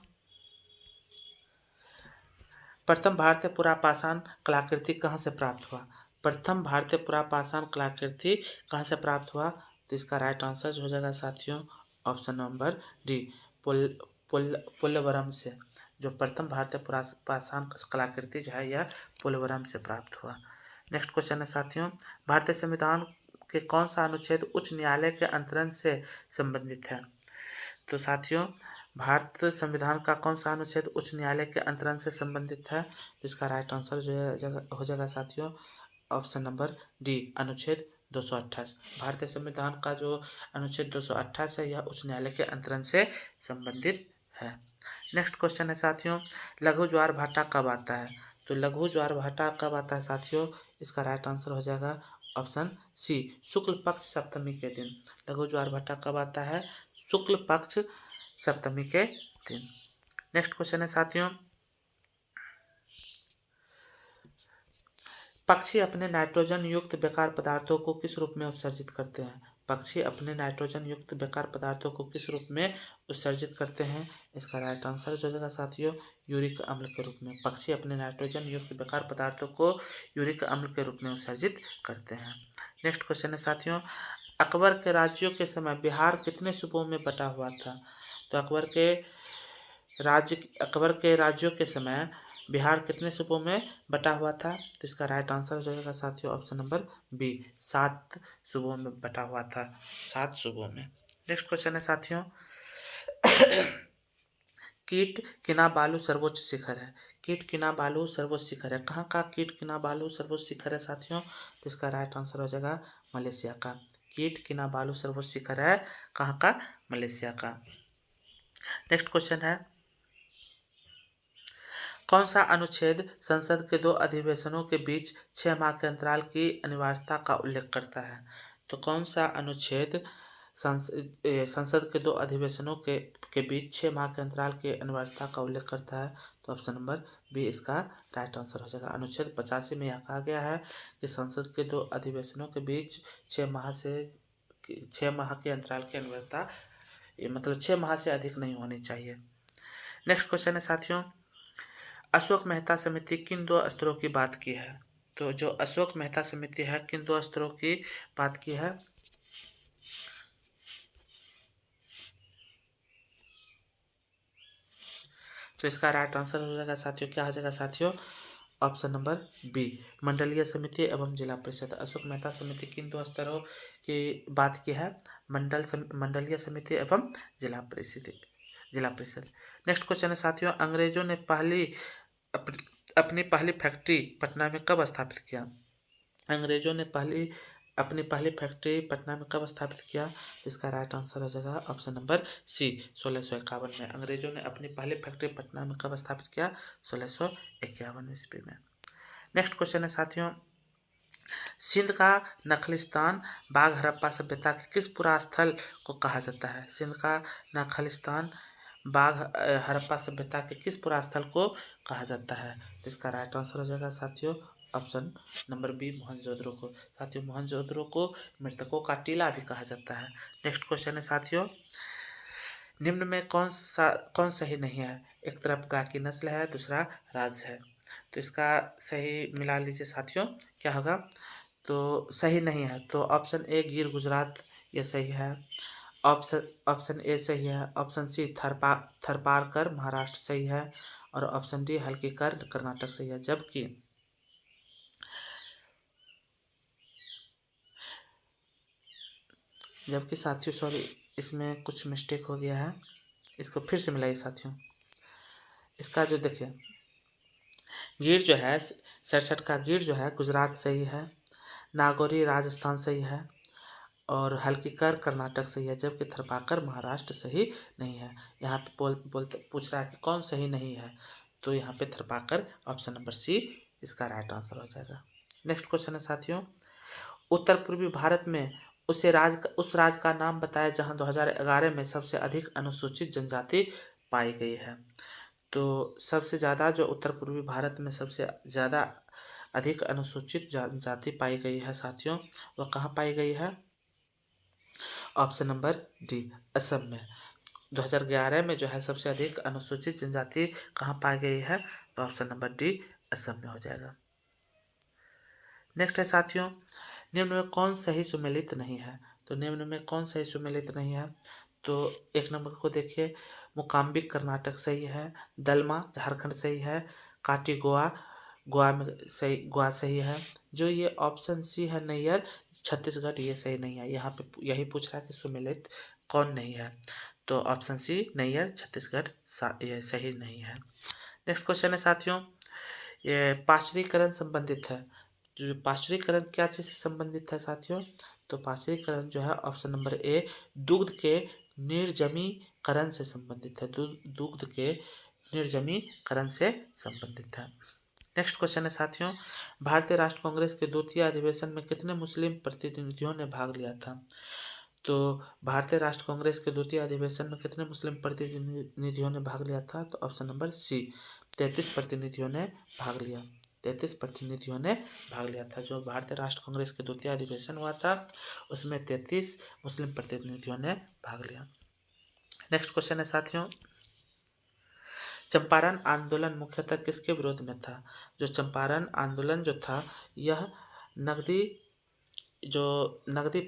[SPEAKER 1] प्रथम भारतीय पुरापाषाण कलाकृति कहाँ से प्राप्त हुआ? प्रथम भारतीय पुरापाषाण कलाकृति कहाँ से प्राप्त हुआ? तो इसका राइट आंसर हो जाएगा साथियों ऑप्शन नंबर डी, पोल्लवरम से। जो प्रथम भारतीय पुरापाषाण कलाकृति जो है यह पोल्लवरम से प्राप्त हुआ। नेक्स्ट क्वेश्चन है साथियों, भारतीय संविधान के कौन सा अनुच्छेद उच्च न्यायालय के अंतरण से संबंधित है? तो साथियों, भारत संविधान का कौन सा अनुच्छेद उच्च न्यायालय के अंतरण से संबंधित है? इसका राइट आंसर जो हो जाएगा साथियों ऑप्शन नंबर डी, अनुच्छेद 228। भारतीय संविधान का जो अनुच्छेद 228 है यह उच्च न्यायालय के अंतरण से संबंधित है। नेक्स्ट क्वेश्चन है साथियों, लघु ज्वार भाटा कब आता है? तो लघु ज्वार भाटा कब आता है साथियों? इसका राइट आंसर हो जाएगा ऑप्शन सी, शुक्ल पक्ष सप्तमी के दिन। लघु ज्वार भाटा कब आता है? शुक्ल पक्ष सप्तमी के दिन। नेक्स्ट क्वेश्चन है साथियों, पक्षी अपने नाइट्रोजन युक्त बेकार पदार्थों को किस रूप में उत्सर्जित करते हैं? पक्षी अपने नाइट्रोजन युक्त बेकार पदार्थों को किस रूप में उत्सर्जित करते हैं? इसका राइट आंसर हो जाएगा साथियों यूरिक अम्ल के रूप में। पक्षी अपने नाइट्रोजन युक्त बेकार पदार्थों को यूरिक अम्ल के रूप में उत्सर्जित करते हैं। नेक्स्ट क्वेश्चन है साथियों, अकबर के राज्यों के समय बिहार कितने सूबों में बटा हुआ था? तो अकबर के राज्यों के समय बिहार कितने सूबों में बटा हुआ था? तो इसका राइट आंसर हो जाएगा साथियों ऑप्शन नंबर बी, 7 सूबों में बटा हुआ था, 7 सूबों में। नेक्स्ट क्वेश्चन है साथियों, कीट किनाबालू सर्वोच्च शिखर है। कीट किनाबालू सर्वोच्च शिखर है, कहाँ का कीट किनाबालू सर्वोच्च शिखर है साथियों? तो इसका राइट आंसर हो जाएगा मलेशिया का। कीट किनाबालू सर्वोच्च शिखर है कहाँ का? मलेशिया का। नेक्स्ट क्वेश्चन है, कौन सा अनुच्छेद संसद के 2 अधिवेशनों के बीच 6 माह के अंतराल की अनिवार्यता का उल्लेख करता है? तो कौन सा अनुच्छेद संसद के 2 अधिवेशनों के बीच 6 माह के अंतराल की अनिवार्यता का उल्लेख करता है? तो ऑप्शन नंबर बी इसका राइट आंसर हो जाएगा। अनुच्छेद 85 में यह कहा गया है कि संसद के 2 अधिवेशनों के बीच 6 माह के अंतराल की अनिवार्यता, मतलब 6 माह से अधिक नहीं होनी चाहिए। नेक्स्ट क्वेश्चन है साथियों, अशोक मेहता समिति किन 2 स्तरों की बात की है? तो जो अशोक मेहता समिति है किन 2 स्तरों की बात की है? तो इसका राइट आंसर हो जाएगा साथियों, क्या हो जाएगा साथियों ऑप्शन नंबर बी, मंडलीय समिति एवं जिला परिषद। अशोक मेहता समिति किन 2 स्तरों की बात की है? मंडलीय समिति एवं जिला परिषद। नेक्स्ट क्वेश्चन है साथियों, अंग्रेजों ने पहली अपनी पहली फैक्ट्री पटना में कब स्थापित किया? अंग्रेजों ने अपनी पहली फैक्ट्री पटना में कब स्थापित किया? इसका राइट आंसर हो जाएगा ऑप्शन नंबर सी, 1651 में। अंग्रेजों ने अपनी पहली फैक्ट्री पटना में कब स्थापित किया? 1651 ईस्वी में। नेक्स्ट क्वेश्चन है साथियों, सिंध का नखलिस्तान बाघ हड़प्पा सभ्यता के किस पुरास्थल को कहा जाता है? सिंध का नखलिस्तान बाघ हड़प्पा सभ्यता के किस पुरास्थल को कहा जाता है? तो इसका राइट आंसर हो जाएगा साथियों ऑप्शन नंबर बी, मोहनजोदड़ो को। साथियों, मोहनजोदड़ो को मृतकों का टीला भी कहा जाता है। नेक्स्ट क्वेश्चन है साथियों, निम्न में कौन सही नहीं है? एक तरफ गाय की नस्ल है, दूसरा राज है। तो इसका सही मिला लीजिए साथियों, क्या होगा? तो सही नहीं है, तो ऑप्शन ए गिर गुजरात ये सही है। ऑप्शन ए सही है। ऑप्शन सी थरपारकर महाराष्ट्र सही है। और ऑप्शन डी हल्कीकर कर्नाटक सही है। जबकि साथियों सॉरी, इसमें कुछ मिस्टेक हो गया है, इसको फिर से मिलाइए साथियों। इसका जो देखिए, गिर जो है 67 का गिर जो है गुजरात सही है, नागौरी राजस्थान सही है, और हल्कीकर कर्नाटक सही है, जबकि थरपाकर महाराष्ट्र सही नहीं है। यहाँ पे पूछ रहा है कि कौन सही नहीं है, तो यहाँ पे थरपाकर ऑप्शन नंबर सी इसका राइट आंसर हो जाएगा। नेक्स्ट क्वेश्चन है साथियों, उत्तर पूर्वी भारत में उस राज्य का नाम बताया जहाँ 2011 में सबसे अधिक अनुसूचित जनजाति पाई गई है। तो सबसे ज़्यादा जो उत्तर पूर्वी भारत में सबसे ज़्यादा अधिक अनुसूचित जनजाति पाई गई है साथियों, वह कहाँ पाई गई है? ऑप्शन नंबर डी, असम में। 2011 में जो है सबसे अधिक अनुसूचित जनजाति कहाँ पाई गई है? तो ऑप्शन नंबर डी, असम में हो जाएगा। नेक्स्ट है साथियों, निम्न में कौन सही सुमेलित नहीं है? तो निम्न में कौन सही सुमेलित नहीं है? तो एक नंबर को देखिए, मुकाम्बिक कर्नाटक सही है, दलमा झारखंड सही है, काटी गोवा सही है। जो ये ऑप्शन सी है नैयर छत्तीसगढ़, ये सही नहीं है। यहाँ पे यही पूछ रहा है कि सुमेलित कौन नहीं है, तो ऑप्शन सी नैयर छत्तीसगढ़ ये सही नहीं है। नेक्स्ट क्वेश्चन है साथियों, ये पाश्चुरीकरण संबंधित है। जो पाश्चुरीकरण क्या चीज़ से संबंधित है साथियों? तो पाश्चुरीकरण जो है ऑप्शन नंबर ए दुग्ध के निर्जमीकरण से संबंधित है। दुग्ध के निर्जमीकरण से संबंधित है। नेक्स्ट क्वेश्चन है साथियों, भारतीय राष्ट्र कांग्रेस के द्वितीय अधिवेशन में कितने मुस्लिम प्रतिनिधियों ने भाग लिया था? तो भारतीय राष्ट्र कांग्रेस के द्वितीय अधिवेशन में कितने मुस्लिम प्रतिनिधियों ने भाग लिया था? तो ऑप्शन नंबर सी, 33 प्रतिनिधियों ने भाग लिया। 33 प्रतिनिधियों ने भाग लिया था। जो भारतीय राष्ट्र कांग्रेस के द्वितीय अधिवेशन हुआ था उसमें 33 मुस्लिम प्रतिनिधियों ने भाग लिया। नेक्स्ट क्वेश्चन है साथियों, चंपारण आंदोलन मुख्यतः किसके विरोध में था? जो चंपारण आंदोलन जो था यह नकदी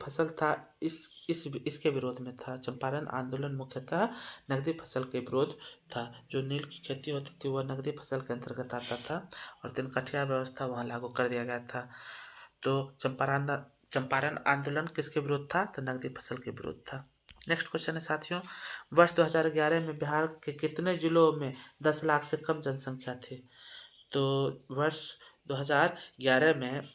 [SPEAKER 1] फसल था, इसके विरोध में था। चंपारण आंदोलन मुख्यतः नकदी फसल के विरोध था। जो नील की खेती होती थी वह नकदी फसल के अंतर्गत आता था और तिनकठिया व्यवस्था वहाँ लागू कर दिया गया था। तो चंपारण आंदोलन किसके विरोध था? तो नकदी फसल के विरोध था। नेक्स्ट क्वेश्चन है साथियों, वर्ष 2011 में बिहार के कितने जिलों में 10 लाख से कम जनसंख्या थी? तो वर्ष 2011 में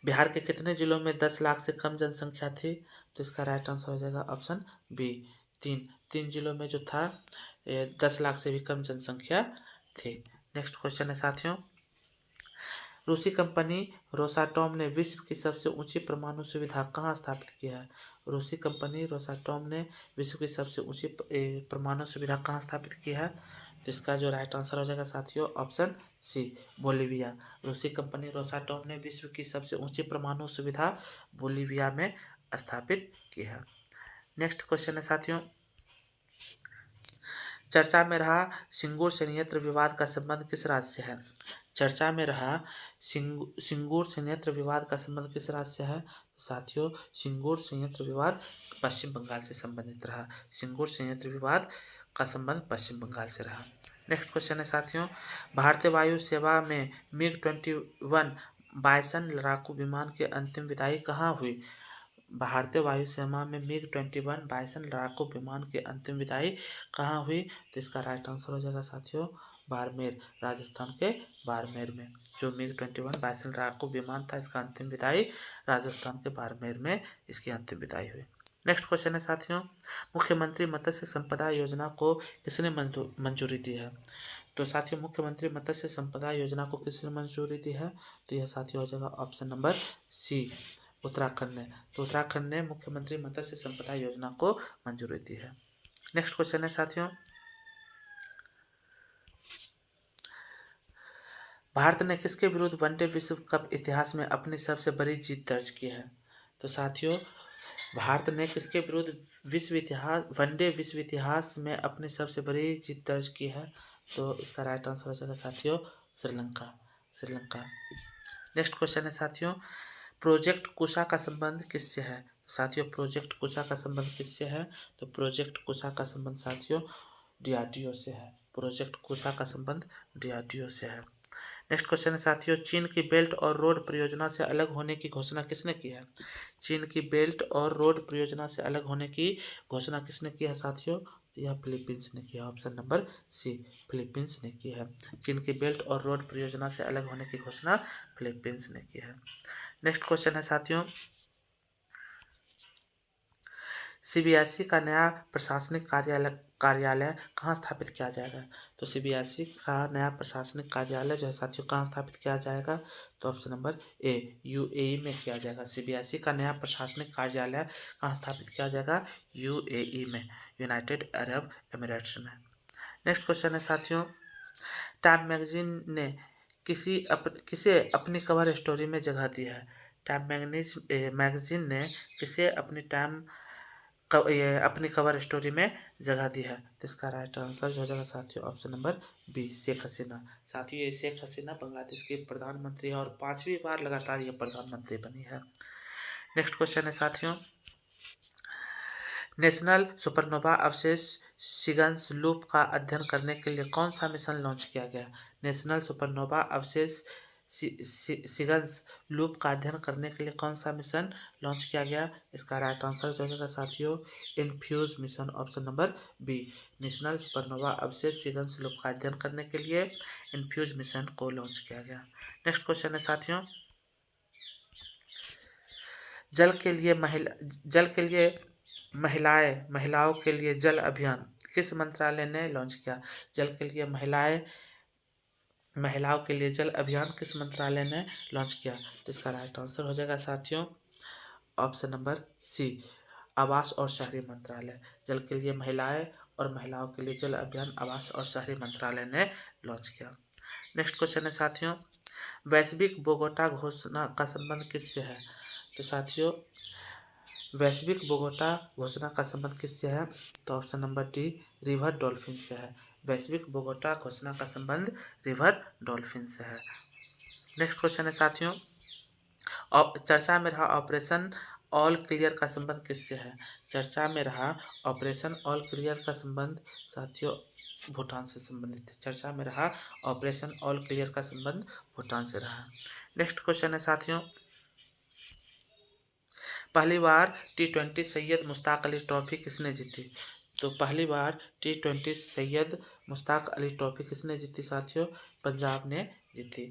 [SPEAKER 1] बिहार के कितने जिलों में 10 लाख से कम जनसंख्या थी? तो इसका राइट आंसर हो जाएगा ऑप्शन बी, तीन जिलों में जो था 10 लाख से भी कम जनसंख्या थी। नेक्स्ट क्वेश्चन है साथियों, रूसी कंपनी रोसाटॉम ने विश्व की सबसे ऊंची परमाणु सुविधा कहाँ स्थापित किया है? रूसी कंपनी रोसाटॉम ने विश्व की सबसे ऊंची परमाणु सुविधा कहाँ स्थापित की है? तो इसका जो राइट आंसर हो जाएगा साथियों ऑप्शन सी, बोलीविया। रूसी कंपनी रोसाटॉम ने विश्व की सबसे ऊंची परमाणु सुविधा बोलीविया में स्थापित की है। नेक्स्ट क्वेश्चन है साथियों, चर्चा में रहा सिंगूर संयंत्र विवाद का संबंध किस राज्य से है? चर्चा में रहा सिंगूर संयंत्र विवाद का संबंध किस राज्य से है? साथियों, सिंगूर संयंत्र विवाद पश्चिम बंगाल से संबंधित रहा। सिंगूर संयंत्र विवाद का संबंध पश्चिम बंगाल से रहा। नेक्स्ट क्वेश्चन है साथियों, भारतीय वायु सेवा में MiG-21 बाइसन लड़ाकू विमान की अंतिम विदाई कहाँ हुई? भारतीय वायुसेना में MiG-21 बाइसन लड़ाकू विमान की अंतिम विदाई कहाँ हुई? तो इसका राइट आंसर हो जाएगा साथियों बाड़मेर, राजस्थान के बाड़मेर में। जो MiG-21 बाइसन लड़ाकू विमान था, इसका अंतिम विदाई राजस्थान के बाड़मेर में इसकी अंतिम विदाई हुई। नेक्स्ट क्वेश्चन है साथियों, मुख्यमंत्री मत्स्य संपदा योजना को किसने मंजूरी दी है? तो साथियों मुख्यमंत्री मत्स्य संपदा योजना को किसने मंजूरी दी है? तो यह साथियों हो जाएगा ऑप्शन नंबर सी, उत्तराखंड ने। तो उत्तराखंड ने मुख्यमंत्री मत्स्य संपदा योजना को मंजूरी दी है। नेक्स्ट क्वेश्चन है साथियों, भारत ने किसके विरुद्ध वनडे विश्व कप इतिहास में अपनी सबसे बड़ी जीत दर्ज की है? तो साथियों भारत ने किसके विरुद्ध वनडे विश्व इतिहास में अपनी सबसे बड़ी जीत दर्ज की है? तो इसका राइट आंसर हो जाएगा साथियों श्रीलंका। नेक्स्ट क्वेश्चन है साथियों, प्रोजेक्ट कुशा का संबंध किससे है? साथियों प्रोजेक्ट कुशा का संबंध किससे है? तो प्रोजेक्ट कुशा का संबंध साथियों DRDO से है। प्रोजेक्ट कुशा का संबंध DRDO से है। नेक्स्ट क्वेश्चन है साथियों, चीन की बेल्ट और रोड परियोजना से अलग होने की घोषणा किसने की है? चीन की बेल्ट और रोड परियोजना से अलग होने की घोषणा किसने की है साथियों? तो यह फिलीपींस ने किया, ऑप्शन नंबर सी, फिलीपींस ने की है। चीन की बेल्ट और रोड परियोजना से अलग होने की घोषणा फिलीपींस ने की है। नेक्स्ट क्वेश्चन है साथियों, CBSE का नया प्रशासनिक कार्यालय कहाँ स्थापित किया जाएगा? तो CBSE का नया प्रशासनिक कार्यालय जो है साथियों कहाँ स्थापित किया जाएगा? तो ऑप्शन नंबर ए, UAE में किया जाएगा। CBSE का नया प्रशासनिक कार्यालय कहाँ स्थापित किया जाएगा? UAE में, यूनाइटेड अरब एमिरेट्स में। नेक्स्ट क्वेश्चन है साथियों, टाइम मैगजीन ने किसे अपनी कवर स्टोरी में जगह दी है? टाइम मैगजीन ने किसे अपनी कवर स्टोरी में जगह दी है? तो इसका राइट आंसर हो जाएगा साथियों option number B, Sheikh Hasina. साथियों ये शेख हसीना बांग्लादेश की प्रधानमंत्री है और 5वीं बार लगातार ये प्रधानमंत्री बनी है। नेक्स्ट क्वेश्चन है साथियों, नेशनल सुपरनोवा अवशेष सिगन्स लूप का अध्ययन करने के लिए कौन सा मिशन लॉन्च किया गया? नेशनल सुपरनोवा अवशेष सिगन्स लूप का अध्ययन करने के लिए कौन सा मिशन लॉन्च किया गया? इसका राइट आंसर जो होगा साथियों infuse mission, option number B. National supernova अवशेष सिगन्स लूप का अध्ययन करने के लिए इन्फ्यूज मिशन को लॉन्च किया गया। नेक्स्ट क्वेश्चन है साथियों, जल के लिए महिलाओं के लिए जल अभियान किस मंत्रालय ने लॉन्च किया? जल के लिए महिलाओं के लिए जल अभियान किस मंत्रालय ने लॉन्च किया? तो इसका राइट आंसर हो जाएगा साथियों ऑप्शन नंबर सी, आवास और शहरी मंत्रालय। जल के लिए महिलाओं के लिए जल अभियान आवास और शहरी मंत्रालय ने लॉन्च किया। नेक्स्ट क्वेश्चन है साथियों, वैश्विक बोगोटा घोषणा का संबंध किससे है? तो साथियों वैश्विक बोगोटा घोषणा का संबंध किससे है? तो option number D, river dolphin से है। वैश्विक बोगोटा घोषणा का संबंध रिवर डॉल्फिन से है। नेक्स्ट क्वेश्चन है साथियों, चर्चा में रहा ऑपरेशन ऑल क्लियर का संबंध किससे है? चर्चा में रहा ऑपरेशन ऑल क्लियर का संबंध साथियों भूटान से संबंधित है। चर्चा में रहा ऑपरेशन ऑल क्लियर का संबंध भूटान से रहा। नेक्स्ट क्वेश्चन है साथियों, पहली बार T20 सैयद मुश्ताक अली ट्रॉफी किसने जीती? तो पहली बार T20 सैयद मुश्ताक अली ट्रॉफी किसने जीती साथियों? पंजाब ने जीती।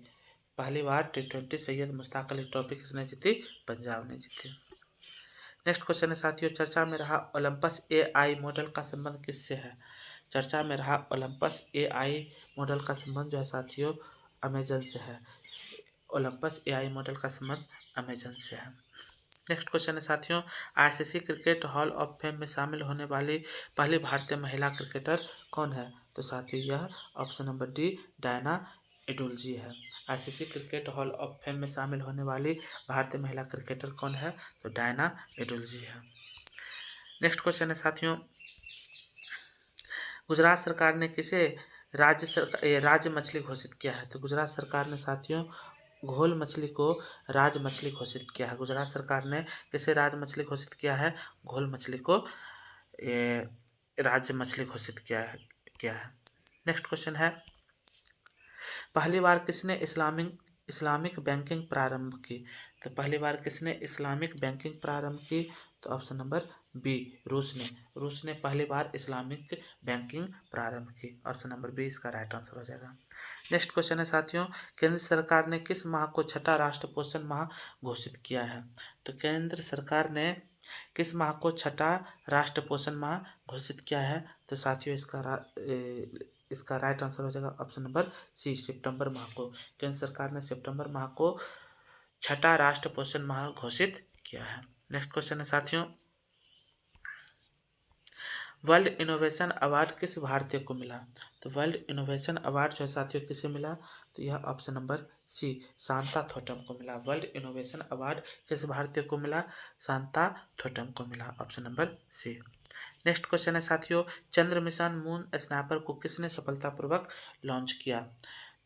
[SPEAKER 1] पहली बार T20 सैयद मुश्ताक अली ट्रॉफी किसने जीती? पंजाब ने जीती। नेक्स्ट क्वेश्चन है साथियों, चर्चा में रहा ओलंपस AI मॉडल का संबंध किससे है? चर्चा में रहा ओलंपस AI मॉडल का संबंध जो है साथियों अमेजन से है। ओलंपस AI मॉडल का संबंध अमेजन से है। नेक्स्ट क्वेश्चन है साथियों, ICC cricket hall of fame में शामिल होने वाली पहली भारतीय महिला क्रिकेटर कौन है? तो साथियों यह option number D, Diana Edulji है। ICC cricket hall of fame में शामिल होने वाली भारतीय महिला क्रिकेटर कौन है? तो डायना एडुल्जी है। नेक्स्ट क्वेश्चन है साथियों, गुजरात सरकार ने किसे राज्य मछली घोषित किया है? तो गुजरात सरकार ने साथियों घोल मछली को राज मछली घोषित किया है। गुजरात सरकार ने किसे राज मछली घोषित किया है? घोल मछली को राज्य मछली घोषित किया है। नेक्स्ट क्वेश्चन है, पहली बार किसने इस्लामिक बैंकिंग प्रारंभ की? तो पहली बार किसने इस्लामिक बैंकिंग प्रारंभ की? तो ऑप्शन नंबर बी, रूस ने पहली बार इस्लामिक बैंकिंग प्रारंभ की। ऑप्शन नंबर बी इसका राइट आंसर हो जाएगा। नेक्स्ट क्वेश्चन है साथियों, केंद्र सरकार ने किस माह को छठा राष्ट्रीय पोषण माह घोषित किया है? तो केंद्र सरकार ने किस माह को छठा राष्ट्रीय पोषण माह घोषित किया है? तो साथियों इसका राइट आंसर हो जाएगा ऑप्शन नंबर सी, सितंबर माह को। केंद्र सरकार ने सितंबर माह को छठा राष्ट्रीय पोषण माह घोषित किया है। नेक्स्ट क्वेश्चन है साथियों, वर्ल्ड इनोवेशन अवार्ड किस भारतीय को मिला? तो वर्ल्ड इनोवेशन अवार्ड जो है साथियों किसे मिला? तो यह ऑप्शन नंबर सी, शांता थोटम को मिला। वर्ल्ड इनोवेशन अवार्ड किस भारतीय को मिला? शांता थोटम को मिला। Option number C. Next question है साथियों, चंद्र मिशन मून स्नैपर को किसने सफलतापूर्वक लॉन्च किया?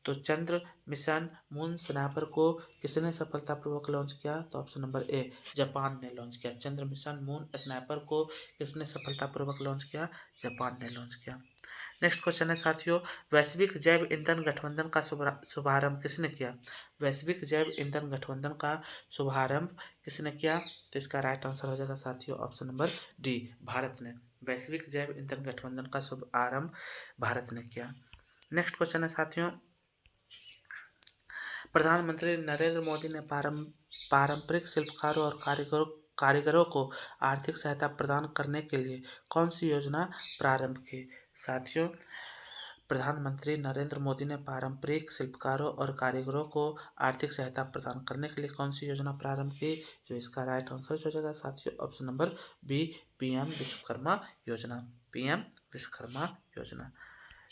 [SPEAKER 1] तो चंद्र मिशन मून स्नैपर को किसने सफलतापूर्वक लॉन्च किया? तो ऑप्शन नंबर ए, जापान ने लॉन्च किया। चंद्र मिशन मून स्नैपर को किसने सफलतापूर्वक लॉन्च किया? जापान ने लॉन्च किया। नेक्स्ट क्वेश्चन है साथियों, वैश्विक जैव ईंधन गठबंधन का शुभारंभ किसने किया? वैश्विक जैव ईंधन गठबंधन का शुभारंभ किसने किया? तो इसका राइट आंसर हो जाएगा साथियों ऑप्शन नंबर डी, भारत ने। वैश्विक जैव ईंधन गठबंधन का शुभारंभ भारत ने किया। नेक्स्ट क्वेश्चन है साथियों, प्रधानमंत्री नरेंद्र मोदी ने पारंपरिक शिल्पकारों और कारीगरों को आर्थिक सहायता प्रदान करने के लिए कौन सी योजना प्रारंभ की? साथियों, प्रधानमंत्री नरेंद्र मोदी ने पारंपरिक शिल्पकारों और कारीगरों को आर्थिक सहायता प्रदान करने के लिए कौन सी योजना प्रारंभ की? जो इसका राइट आंसर हो जाएगा साथियों option number B, PM Vishwakarma योजना। पीएम विश्वकर्मा योजना।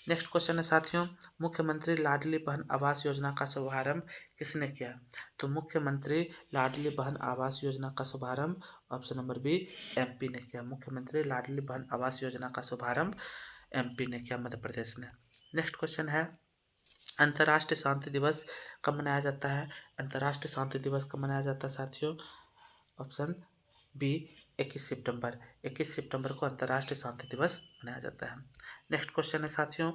[SPEAKER 1] नेक्स्ट क्वेश्चन है साथियों, मुख्यमंत्री लाडली बहन आवास योजना का शुभारंभ किसने किया? तो मुख्यमंत्री लाडली बहन आवास योजना का शुभारंभ ऑप्शन नंबर बी, एमपी ने किया। मुख्यमंत्री लाडली बहन आवास योजना का शुभारंभ एमपी ने किया, मध्य प्रदेश ने। नेक्स्ट क्वेश्चन है, अंतर्राष्ट्रीय शांति दिवस कब मनाया जाता है? अंतर्राष्ट्रीय शांति दिवस कब मनाया जाता है साथियों? ऑप्शन बी, 21 सितंबर। 21 सितंबर को अंतर्राष्ट्रीय शांति दिवस मनाया जाता है। नेक्स्ट क्वेश्चन है साथियों,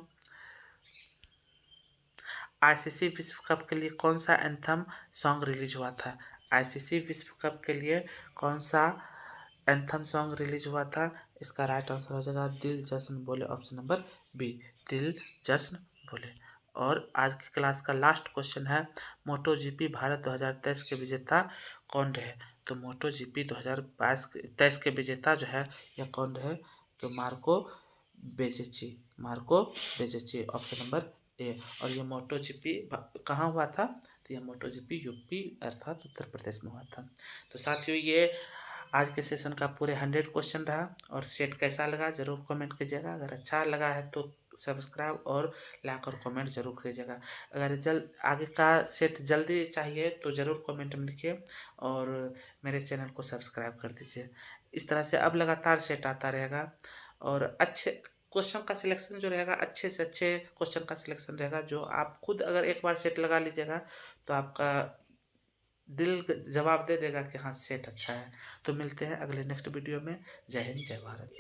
[SPEAKER 1] आईसीसी विश्व कप के लिए कौन सा एंथम सॉन्ग रिलीज हुआ था? आईसीसी विश्व कप के लिए कौन सा एंथम सॉन्ग रिलीज हुआ था? इसका राइट आंसर हो जाएगा दिल जश्न बोले, ऑप्शन नंबर बी, दिल जश्न बोले। और आज की क्लास का लास्ट क्वेश्चन है, मोटो जीपी भारत 2023 के विजेता कौन रहे? तो मोटो जीपी 2023 के विजेता जो है यह कौन रहे? तो मार्को बेजेची, ऑप्शन नंबर ए। और ये मोटो जीपी कहाँ हुआ था? तो ये मोटो जीपी यूपी अर्थात उत्तर प्रदेश में हुआ था। तो साथियों, ये आज के सेशन का पूरे 100 क्वेश्चन रहा। और सेट कैसा लगा जरूर कमेंट कीजिएगा। अगर अच्छा लगा है तो सब्सक्राइब और लाइक और कमेंट जरूर कीजिएगा। अगर आगे का सेट जल्दी चाहिए तो ज़रूर कमेंट में लिखिए और मेरे चैनल को सब्सक्राइब कर दीजिए। इस तरह से अब लगातार सेट आता रहेगा और अच्छे क्वेश्चन का सिलेक्शन जो रहेगा, अच्छे से अच्छे क्वेश्चन का सिलेक्शन रहेगा, जो आप खुद अगर एक बार सेट लगा लीजिएगा तो आपका दिल जवाब दे देगा कि हाँ सेट अच्छा है। तो मिलते हैं अगले नेक्स्ट वीडियो में। जय हिंद, जय भारत।